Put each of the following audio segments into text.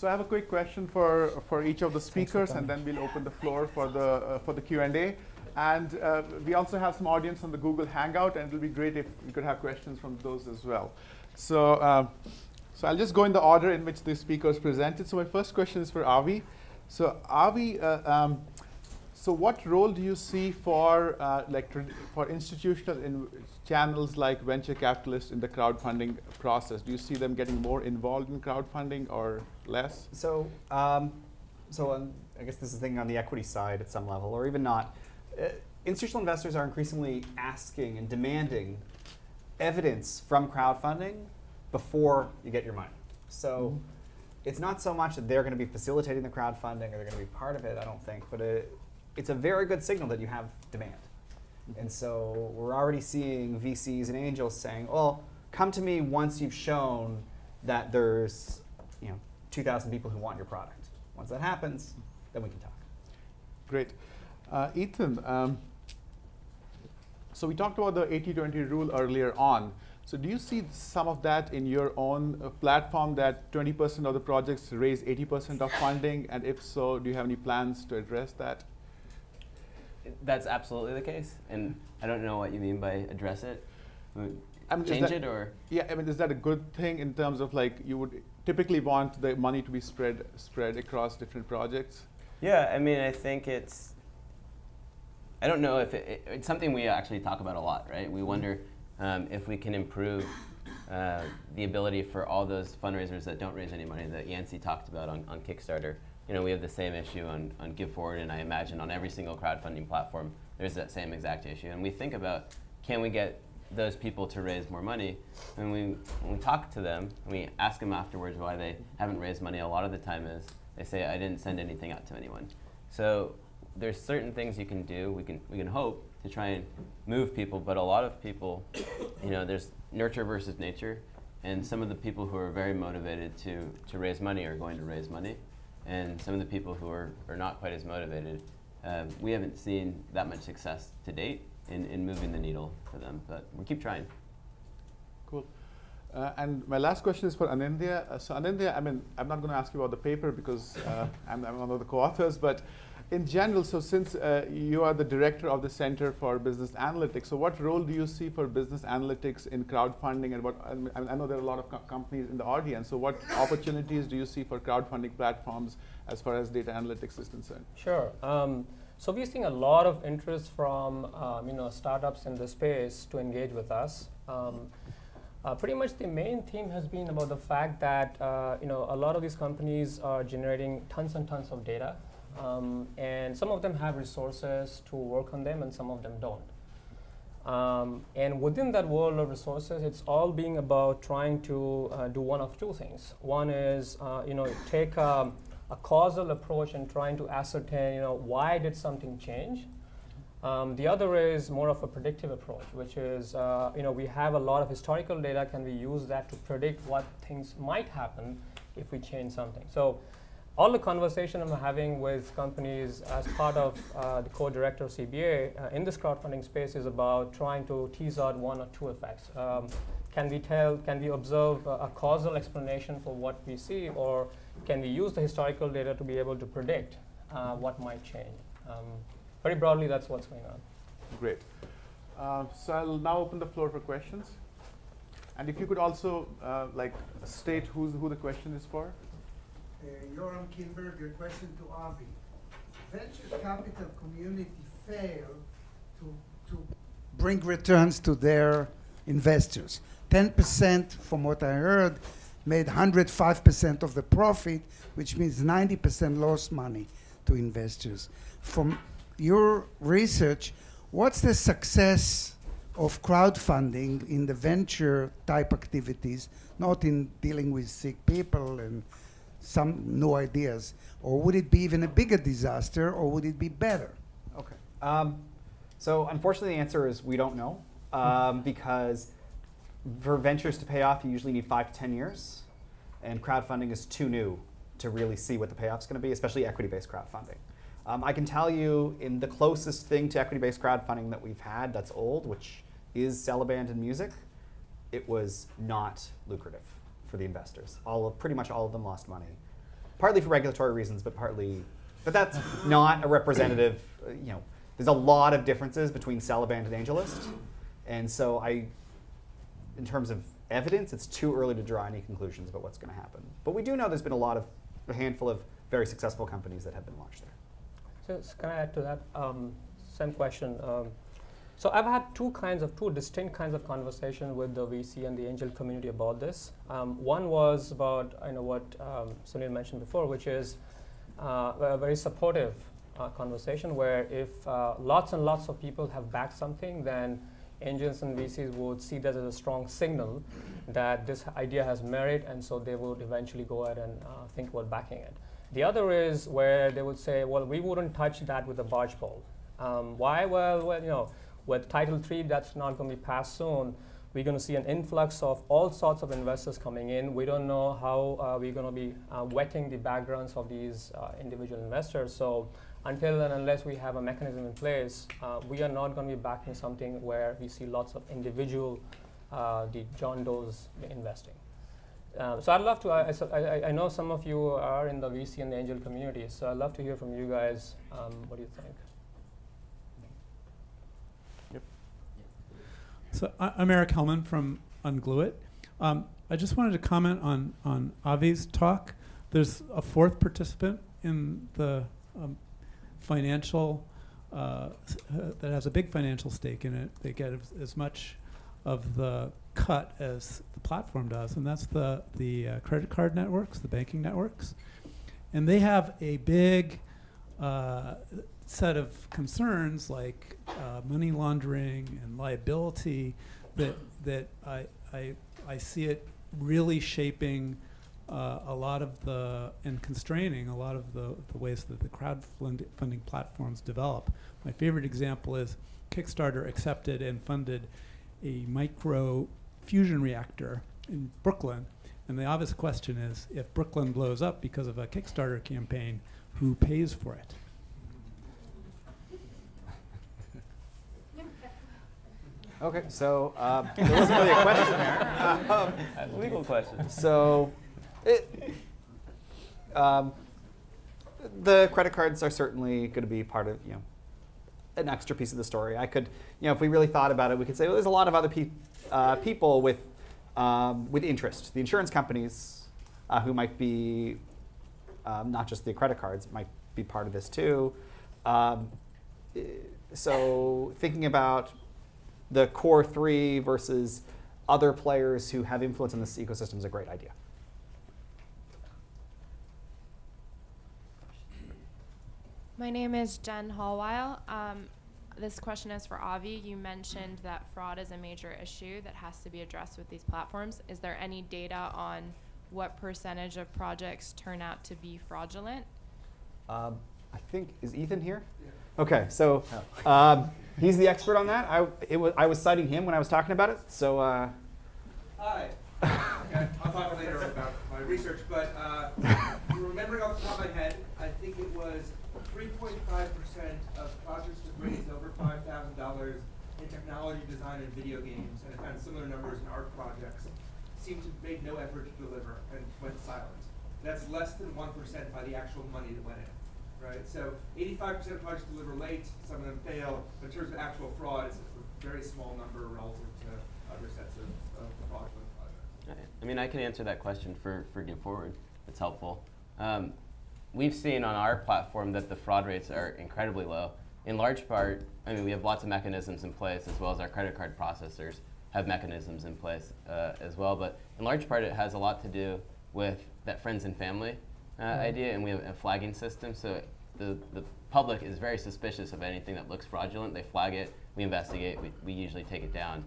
So I have a quick question for each of the speakers, and then we'll open the floor for the Q&A. And we also have some audience on the Google Hangout, and it will be great if we could have questions from those as well. So, so I'll just go in the order in which the speakers presented. So my first question is for Avi. So Avi, so what role do you see for for institutional channels like venture capitalists in the crowdfunding process? Do you see them getting more involved in crowdfunding or less? So, I guess this is thinking on the equity side at some level, or even not. Institutional investors are increasingly asking and demanding evidence from crowdfunding before you get your money. So it's not so much that they're going to be facilitating the crowdfunding or they're going to be part of it, I don't think, but it's a very good signal that you have demand. And so we're already seeing VCs and angels saying, well, come to me once you've shown that there's 2,000 people who want your product. Once that happens, then we can talk. Great. Ethan, so we talked about the 80-20 rule earlier on. So do you see some of that in your own platform, that 20% of the projects raise 80% of funding? And if so, do you have any plans to address that? That's absolutely the case. And I don't know what you mean by address it. Change it or? Yeah, I mean, is that a good thing in terms of you would typically want the money to be spread across different projects? Yeah, I mean, I think I don't know if it's something we actually talk about a lot, right? We wonder if we can improve the ability for all those fundraisers that don't raise any money that Yancey talked about on Kickstarter. We have the same issue on GiveForward, and I imagine on every single crowdfunding platform, there's that same exact issue. And we think about, can we get those people to raise more money? And when we talk to them, we ask them afterwards why they haven't raised money. A lot of the time is they say, I didn't send anything out to anyone. So there's certain things you can do. We can hope to try and move people, but a lot of people, there's nurture versus nature, and some of the people who are very motivated to raise money are going to raise money, and some of the people who are not quite as motivated, we haven't seen that much success to date in moving the needle for them, but we keep trying. Cool. And my last question is for Anindya. So Anindya, I mean, I'm not going to ask you about the paper because I'm one of the co-authors, but in general, so since you are the director of the Center for Business Analytics, so what role do you see for business analytics in crowdfunding? And I know there are a lot of companies in the audience, so what opportunities do you see for crowdfunding platforms as far as data analytics is concerned? Sure. So we're seeing a lot of interest from startups in the space to engage with us. Pretty much the main theme has been about the fact that a lot of these companies are generating tons and tons of data. And some of them have resources to work on them, and some of them don't. And within that world of resources, it's all being about trying to do one of two things. One is, take a causal approach and trying to ascertain, why did something change. The other is more of a predictive approach, which is, we have a lot of historical data. Can we use that to predict what things might happen if we change something? So all the conversation I'm having with companies as part of the co-director of CBA in this crowdfunding space is about trying to tease out one or two effects. Can we observe a causal explanation for what we see, or can we use the historical data to be able to predict what might change? Very broadly, that's what's going on. Great. So I'll now open the floor for questions. And if you could also state who the question is for. Yoram Kinberg, your question to Avi. Venture capital community failed to bring returns to their investors. 10%, from what I heard, made 105% of the profit, which means 90% lost money to investors. From your research, what's the success of crowdfunding in the venture type activities, not in dealing with sick people and some new ideas? Or would it be even a bigger disaster, or would it be better? Okay. So unfortunately, the answer is we don't know, because for ventures to pay off, you usually need 5 to 10 years, and crowdfunding is too new to really see what the payoff's going to be, especially equity-based crowdfunding. I can tell you, in the closest thing to equity-based crowdfunding that we've had that's old, which is Celeband and Music, it was not lucrative for the investors. Pretty much all of them lost money. partly for regulatory reasons, but that's not a representative. There's a lot of differences between Celiband and AngelList, and so in terms of evidence, it's too early to draw any conclusions about what's going to happen. But we do know there's been a handful of very successful companies that have been launched there. So can I add to that? Same question. So I've had two distinct kinds of conversation with the VC and the angel community about this. One was about what Sunil mentioned before, which is a very supportive conversation where if lots and lots of people have backed something, then angels and VCs would see that as a strong signal that this idea has merit, and so they would eventually go ahead and think about backing it. The other is where they would say, well, we wouldn't touch that with a barge pole. Why? Well, with Title III, that's not going to be passed soon. We're going to see an influx of all sorts of investors coming in. We don't know how we're going to be wetting the backgrounds of these individual investors. So until and unless we have a mechanism in place, we are not going to be backing something where we see lots of individual, the John Does investing. So I'd love to, I know some of you are in the VC and the angel community, so I'd love to hear from you guys. What do you think? So I'm Eric Hellman from Unglueit. I just wanted to comment on Avi's talk. There's a fourth participant in the financial, that has a big financial stake in it. They get as much of the cut as the platform does, and that's the credit card networks, the banking networks. And they have a big set of concerns like money laundering and liability that I see it really shaping a lot of and constraining a lot of the ways that the crowdfunding platforms develop. My favorite example is Kickstarter accepted and funded a micro fusion reactor in Brooklyn. And the obvious question is, if Brooklyn blows up because of a Kickstarter campaign, who pays for it? Okay, so there wasn't really a question there. Legal question. So the credit cards are certainly going to be part of an extra piece of the story. I could, if we really thought about it, we could say, well, there's a lot of other people with interest. The insurance companies who might be not just the credit cards might be part of this too. So thinking about the core three versus other players who have influence in this ecosystem is a great idea. My name is Jen Hallweil. This question is for Avi. You mentioned that fraud is a major issue that has to be addressed with these platforms. Is there any data on what percentage of projects turn out to be fraudulent? I think, is Ethan here? Yeah. Okay, so he's the expert on that. I was citing him when I was talking about it, so. Hi. Okay, I'll talk later about my research, but remembering off the top of my head, I think it was 3.5% of projects that raised over $5,000 in technology design and video games, and I found similar numbers in art projects, seemed to make no effort to deliver and went silent. That's less than 1% by the actual money that went in, right? So 85% of projects deliver late, some of them fail, but in terms of actual fraud, it's a very small number relative to other sets of fraudulent projects. I mean, I can answer that question for GiveForward. It's helpful. We've seen on our platform that the fraud rates are incredibly low. In large part, I mean, we have lots of mechanisms in place, as well as our credit card processors have mechanisms in place as well. But in large part, it has a lot to do with that friends and family idea, and we have a flagging system. So the public is very suspicious of anything that looks fraudulent. They flag it, we investigate, we usually take it down.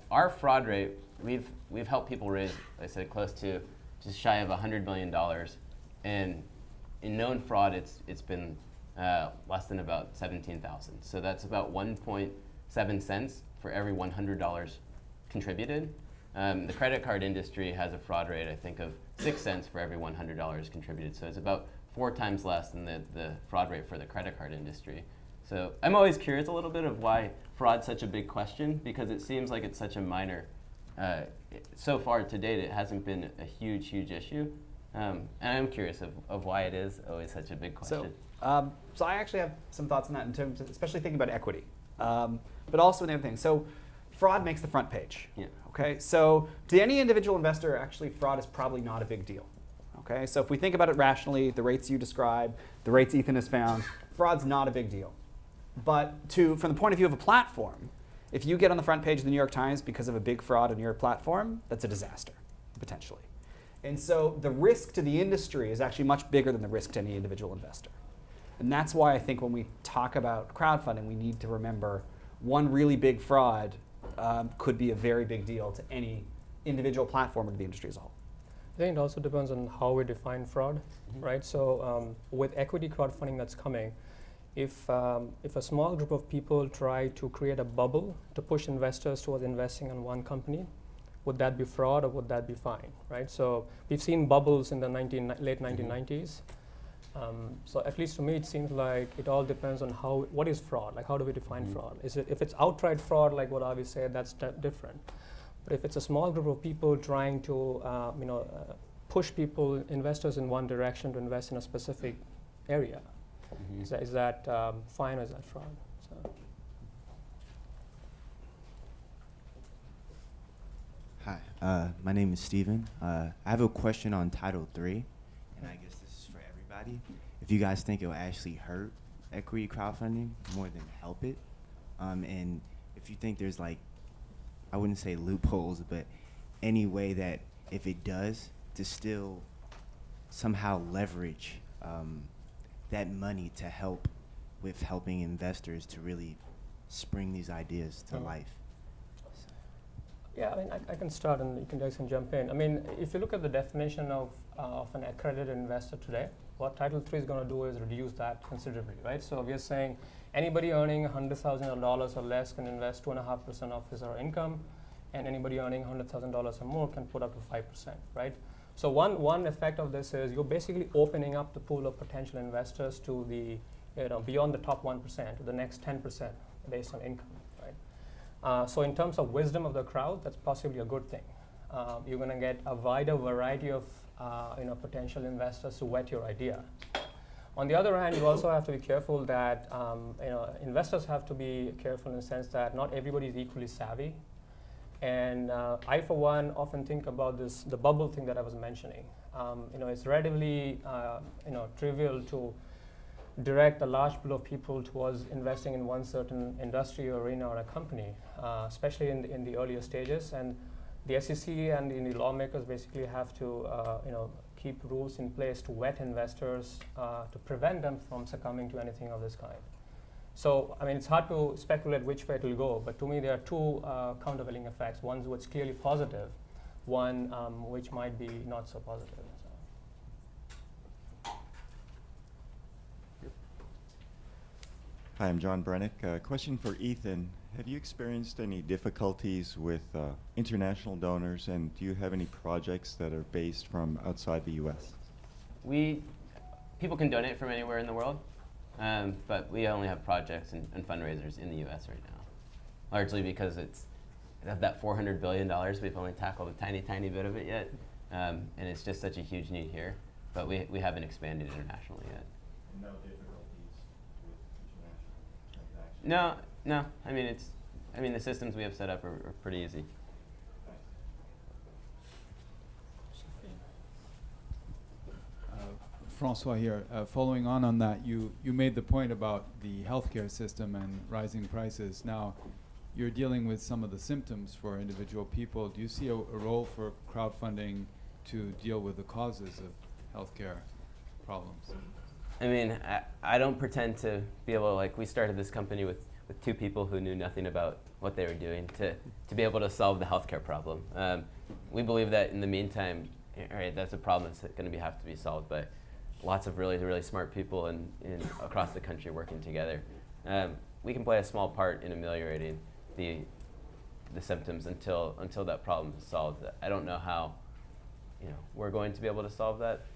Our fraud rate, we've helped people raise, I said, close to just shy of $100 million. And in known fraud, it's been less than about 17,000. So that's about 1.7 cents for every $100 contributed. The credit card industry has a fraud rate, I think, of 6 cents for every $100 contributed. So it's about 4 times less than the fraud rate for the credit card industry. So I'm always curious a little bit of why fraud's such a big question, because it seems like it's such a minor, so far to date, it hasn't been a huge, huge issue. And I'm curious of why it is always such a big question. So I actually have some thoughts on that in terms of, especially thinking about equity, but also in other things. So fraud makes the front page. Yeah. Okay, so to any individual investor, actually fraud is probably not a big deal. Okay, so if we think about it rationally, the rates you describe, the rates Ethan has found, fraud's not a big deal. But from the point of view of a platform, if you get on the front page of the New York Times because of a big fraud on your platform, that's a disaster, potentially. And so the risk to the industry is actually much bigger than the risk to any individual investor. And that's why I think when we talk about crowdfunding, we need to remember one really big fraud could be a very big deal to any individual platform or to the industry as a whole. I think it also depends on how we define fraud, right? So with equity crowdfunding that's coming, if a small group of people try to create a bubble to push investors towards investing in one company, would that be fraud or would that be fine, right? So we've seen bubbles in the late 1990s. So at least to me, it seems like it all depends on what is fraud, like how do we define fraud? If it's outright fraud, like what Avi said, that's different. But if it's a small group of people trying to push investors in one direction to invest in a specific area, is that fine or is that fraud? So. Hi, my name is Steven. I have a question on Title III, and I guess this is for everybody. If you guys think it will actually hurt equity crowdfunding more than help it, and if you think there's like, I wouldn't say loopholes, but any way that if it does, to still somehow leverage that money to help with helping investors to really spring these ideas to life. Yeah, I mean, I can start and you guys can jump in. I mean, if you look at the definition of an accredited investor today, what Title III is going to do is reduce that considerably, right? So we are saying anybody earning $100,000 or less can invest 2.5% of his or her income, and anybody earning $100,000 or more can put up to 5%, right? So one effect of this is you're basically opening up the pool of potential investors to the, beyond the top 1%, to the next 10% based on income, right? So in terms of wisdom of the crowd, that's possibly a good thing. You're going to get a wider variety of potential investors to wet your idea. On the other hand, you also have to be careful that investors have to be careful in the sense that not everybody is equally savvy. And I, for one, often think about the bubble thing that I was mentioning. It's relatively trivial to direct a large pool of people towards investing in one certain industry or arena or a company, especially in the earlier stages. And the SEC and the lawmakers basically have to keep rules in place to vet investors to prevent them from succumbing to anything of this kind. So, I mean, it's hard to speculate which way it will go, but to me there are two countervailing effects. One which is clearly positive, one which might be not so positive. So. Hi, I'm John Brennick. Question for Ethan. Have you experienced any difficulties with international donors, and do you have any projects that are based from outside the U.S.? People can donate from anywhere in the world, but we only have projects and fundraisers in the U.S. right now, largely because of that $400 billion, we've only tackled a tiny, tiny bit of it yet, and it's just such a huge need here, but we haven't expanded internationally yet. No difficulties with international transactions? No. I mean, the systems we have set up are pretty easy. Francois here. Following on that, you made the point about the healthcare system and rising prices. Now, you're dealing with some of the symptoms for individual people. Do you see a role for crowdfunding to deal with the causes of healthcare problems? I mean, I don't pretend to be able to, we started this company with two people who knew nothing about what they were doing to be able to solve the healthcare problem. We believe that in the meantime, right, that's a problem that's going to have to be solved by lots of really, really smart people across the country working together. We can play a small part in ameliorating the symptoms until that problem is solved. I don't know how we're going to be able to solve that,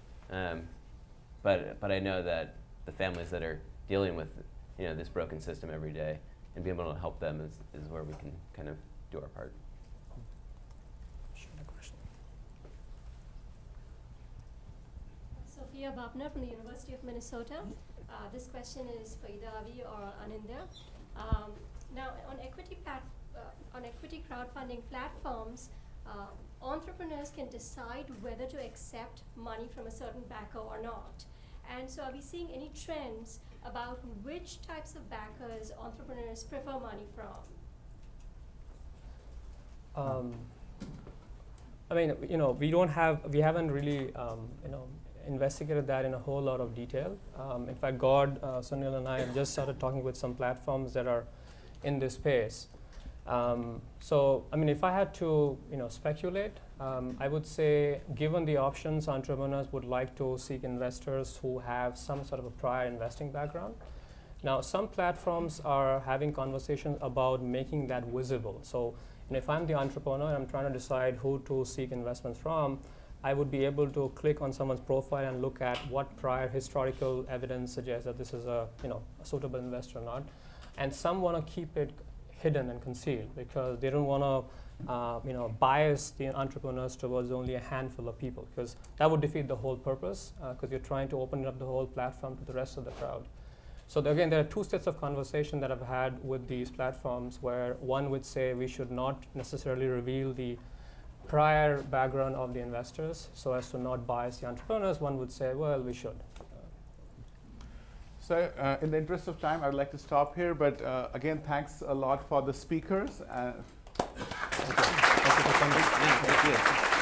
but I know that the families that are dealing with this broken system every day and being able to help them is where we can kind of do our part. Sophia Bapner from the University of Minnesota. This question is for either Avi or Anindya. Now, on equity crowdfunding platforms, entrepreneurs can decide whether to accept money from a certain backer or not. And so, are we seeing any trends about which types of backers entrepreneurs prefer money from? I mean, we haven't really, investigated that in a whole lot of detail. In fact, Sunil and I have just started talking with some platforms that are in this space. So, I mean, if I had to, speculate, I would say, given the options, entrepreneurs would like to seek investors who have some sort of a prior investing background. Now, some platforms are having conversations about making that visible. So, if I'm the entrepreneur and I'm trying to decide who to seek investments from, I would be able to click on someone's profile and look at what prior historical evidence suggests that this is a suitable investor or not. And some want to keep it hidden and concealed because they don't want to bias the entrepreneurs towards only a handful of people, because that would defeat the whole purpose, because you're trying to open up the whole platform to the rest of the crowd. So again, there are two sets of conversation that I've had with these platforms, where one would say we should not necessarily reveal the prior background of the investors so as to not bias the entrepreneurs. One would say, well, we should. So in the interest of time, I would like to stop here. But again, thanks a lot for the speakers. Thank you for coming. Yeah, thank you.